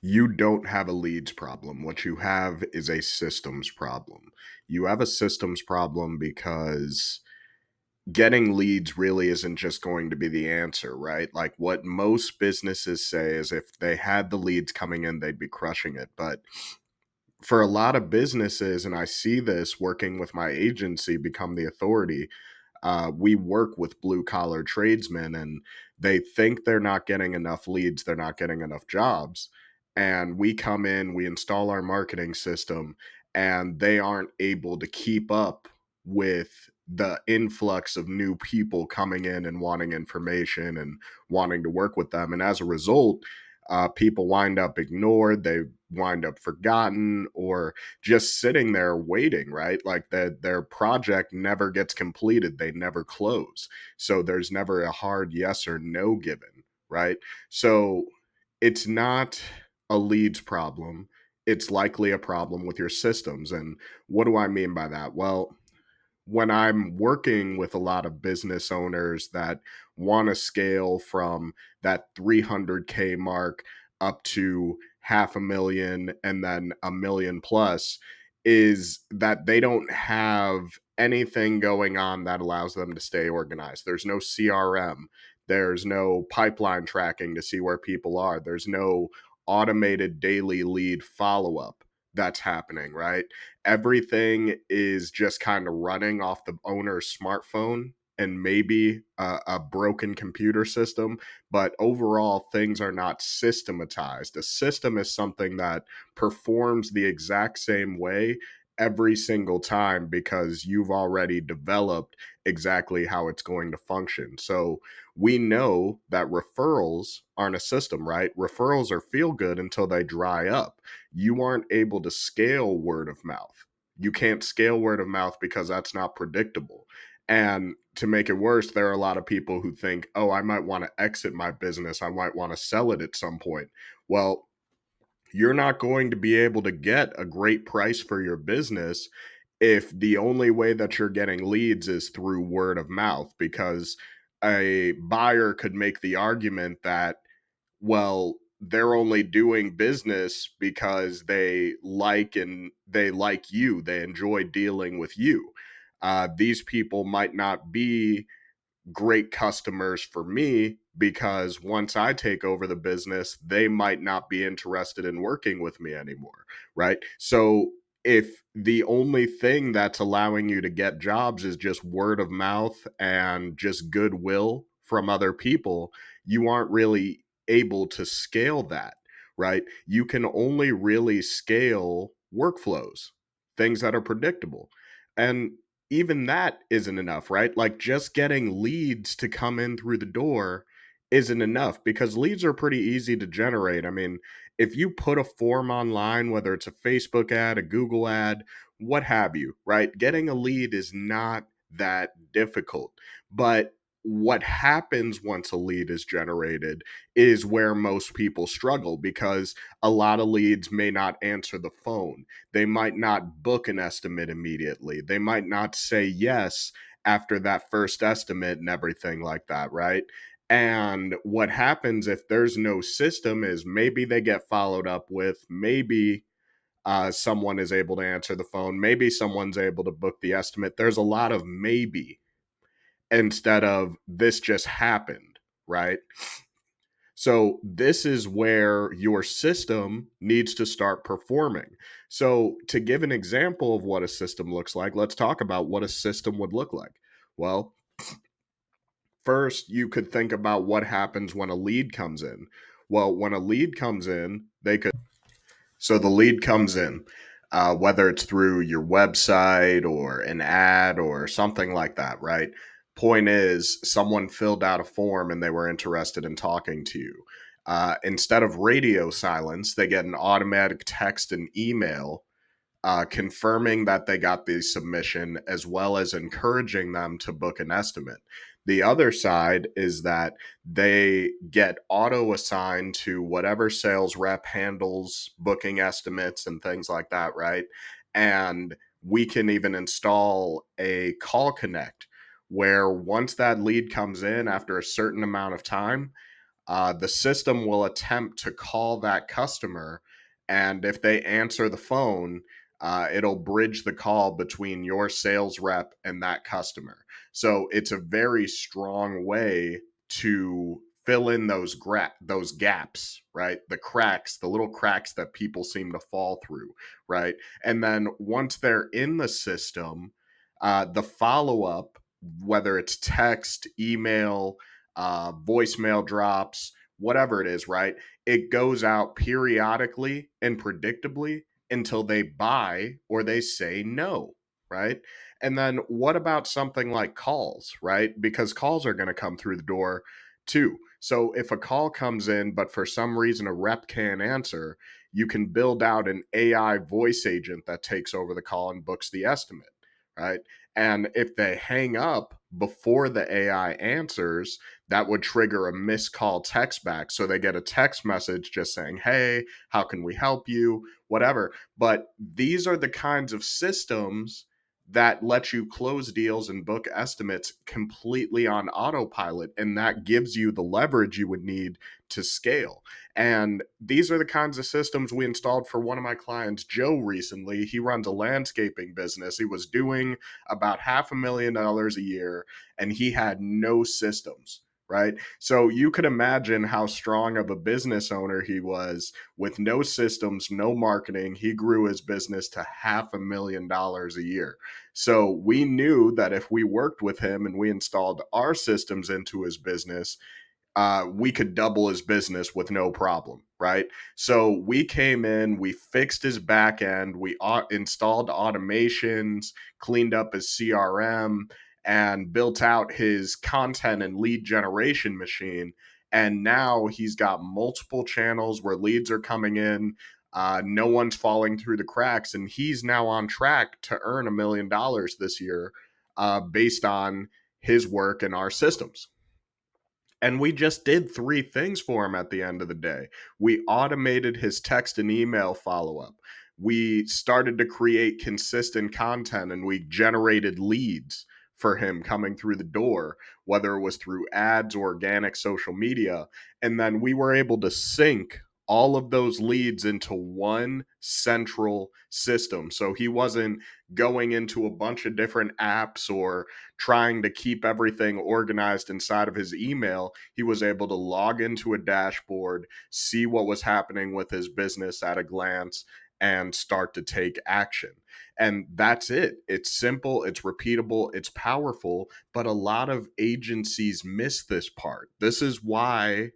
You don't have a leads problem. What you have is a systems problem. You have a systems problem because getting leads really isn't just going to be the answer, right? Like what most businesses say is if they had the leads coming in, they'd be crushing it. But for a lot of businesses, and I see this working with my agency, Become the Authority, we work with blue collar tradesmen and they think they're not getting enough leads, they're not getting enough jobs. And we come in, we install our marketing system, and they aren't able to keep up with the influx of new people coming in and wanting information and wanting to work with them. And as a result, people wind up ignored, they wind up forgotten, or just sitting there waiting, right? Like their project never gets completed, they never close. So there's never a hard yes or no given, right? So it's not a leads problem. It's likely a problem with your systems. And what do I mean by that? Well, when I'm working with a lot of business owners that want to scale from that 300K mark up to half a million and then a million plus, is that they don't have anything going on that allows them to stay organized. There's no CRM, there's no pipeline tracking to see where people are, there's no automated daily lead follow up that's happening, right? Everything is just kind of running off the owner's smartphone and maybe a broken computer system, but overall things are not systematized. A system is something that performs the exact same way every single time because you've already developed exactly how it's going to function. So we know that referrals aren't a system, right? Referrals are feel good until they dry up. You aren't able to scale word of mouth. You can't scale word of mouth because that's not predictable. And to make it worse, there are a lot of people who think, oh, I might want to exit my business. I might want to sell it at some point. Well, you're not going to be able to get a great price for your business if the only way that you're getting leads is through word of mouth, because a buyer could make the argument that, well, they're only doing business because they like you, they enjoy dealing with you. These people might not be great customers for me because once I take over the business, they might not be interested in working with me anymore, right? So if the only thing that's allowing you to get jobs is just word of mouth and just goodwill from other people, you aren't really able to scale that, right? You can only really scale workflows, things that are predictable. And even that isn't enough, right? Like just getting leads to come in through the door isn't enough because leads are pretty easy to generate. I mean, if you put a form online, whether it's a Facebook ad, a Google ad, what have you, right? Getting a lead is not that difficult. But what happens once a lead is generated is where most people struggle because a lot of leads may not answer the phone. They might not book an estimate immediately. They might not say yes after that first estimate and everything like that, right? And what happens if there's no system is maybe they get followed up with, maybe someone is able to answer the phone, maybe someone's able to book the estimate. There's a lot of maybe instead of this just happened, right? So this is where your system needs to start performing. So to give an example of what a system looks like, let's talk about what a system would look like. Well, first you could think about what happens when a lead comes in. Well, when a lead comes in, they could so the lead comes in, whether it's through your website or an ad or something like that, right? Point is, someone filled out a form and they were interested in talking to you. Instead of radio silence, they get an automatic text and email confirming that they got the submission as well as encouraging them to book an estimate. The other side is that they get auto assigned to whatever sales rep handles booking estimates and things like that, right? And we can even install a call connect where once that lead comes in after a certain amount of time, the system will attempt to call that customer. And if they answer the phone, it'll bridge the call between your sales rep and that customer. So it's a very strong way to fill in those gaps, right? The cracks, the little cracks that people seem to fall through, right? And then once they're in the system, the follow up, whether it's text, email, voicemail drops, whatever it is, right? It goes out periodically and predictably until they buy or they say no, right? And then what about something like calls, right? Because calls are going to come through the door too. So if a call comes in, but for some reason a rep can't answer, you can build out an AI voice agent that takes over the call and books the estimate, right? And if they hang up before the AI answers, that would trigger a missed call text back. So they get a text message just saying, hey, how can we help you? Whatever. But these are the kinds of systems that let you close deals and book estimates completely on autopilot. And that gives you the leverage you would need to scale. And these are the kinds of systems we installed for one of my clients, Joe, recently. He runs a landscaping business. He was doing about $500,000 a year, and he had no systems, right? So you could imagine how strong of a business owner he was with no systems, no marketing. He grew his business to $500,000 a year. So we knew that if we worked with him and we installed our systems into his business, we could double his business with no problem, right? So we came in, we fixed his back end, we installed automations, cleaned up his CRM, and built out his content and lead generation machine. And now he's got multiple channels where leads are coming in. No one's falling through the cracks, and he's now on track to earn $1 million this year based on his work and our systems. And we just did three things for him at the end of the day. We automated his text and email follow up. We started to create consistent content and we generated leads for him coming through the door, whether it was through ads or organic social media. And then we were able to sync all of those leads into one central system. So he wasn't going into a bunch of different apps or trying to keep everything organized inside of his email. He was able to log into a dashboard, see what was happening with his business at a glance, and start to take action. And that's it. It's simple, it's repeatable, it's powerful, but a lot of agencies miss this part. This is why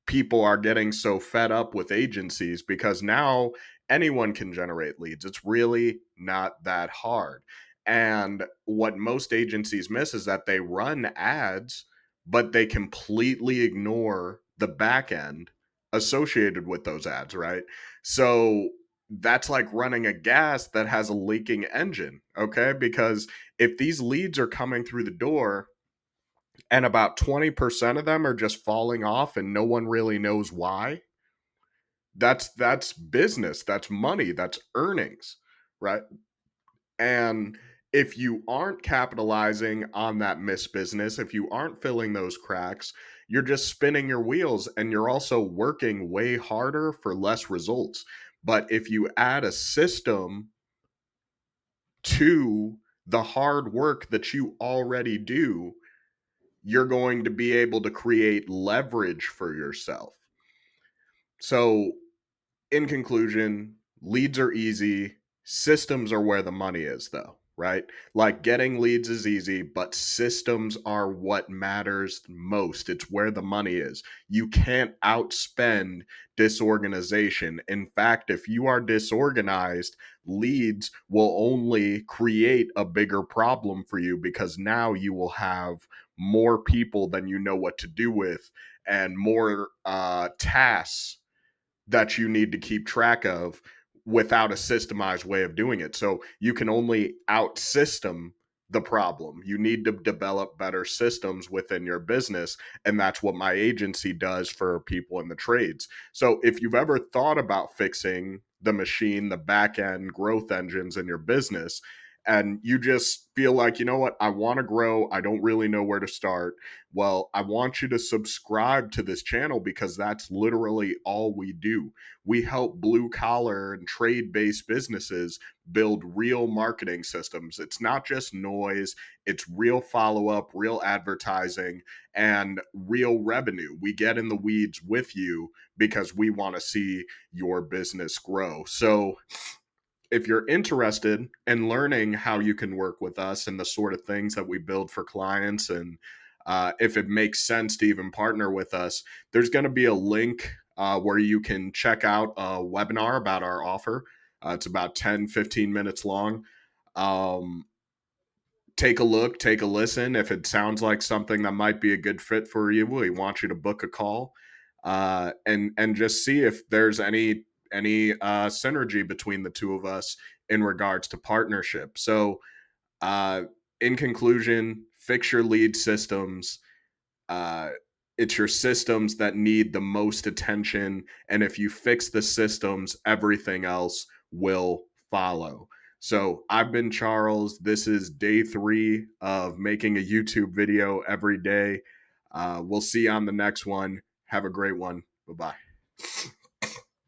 people are getting so fed up with agencies, because now anyone can generate leads. It's really not that hard. And what most agencies miss is that they run ads, but they completely ignore the back end associated with those ads, right? So that's like running a gas that has a leaking engine, okay? Because if these leads are coming through the door and about 20% of them are just falling off and no one really knows why, that's business, that's money, that's earnings, right? And if you aren't capitalizing on that missed business, if you aren't filling those cracks, you're just spinning your wheels and you're also working way harder for less results. But if you add a system to the hard work that you already do, you're going to be able to create leverage for yourself. So, in conclusion, leads are easy. Systems are where the money is, though, right? Like getting leads is easy, but systems are what matters most. It's where the money is. You can't outspend disorganization. In fact, if you are disorganized, leads will only create a bigger problem for you, because now you will have more people than you know what to do with and more tasks that you need to keep track of without a systemized way of doing it. So you can only out-system the problem. You need to develop better systems within your business. And that's what my agency does for people in the trades. So if you've ever thought about fixing the machine, the back end growth engines in your business, and you just feel like, you know what, I want to grow, I don't really know where to start. Well, I want you to subscribe to this channel because that's literally all we do. We help blue collar and trade based businesses build real marketing systems. It's not just noise, it's real follow up, real advertising, and real revenue. We get in the weeds with you because we want to see your business grow. So, if you're interested in learning how you can work with us and the sort of things that we build for clients, and if it makes sense to even partner with us, there's going to be a link where you can check out a webinar about our offer. It's about 10-15 minutes long. Um, Take a look, take a listen. If it sounds like something that might be a good fit for you, we want you to book a call, and just see if there's any synergy between the two of us in regards to partnership. So, uh, in conclusion, fix your lead systems. uh, it's your systems that need the most attention. And if you fix the systems, everything else will follow. So I've been Charles. This is day 3 of making a YouTube video every day. We'll see you on the next one. Have a great one. Bye bye.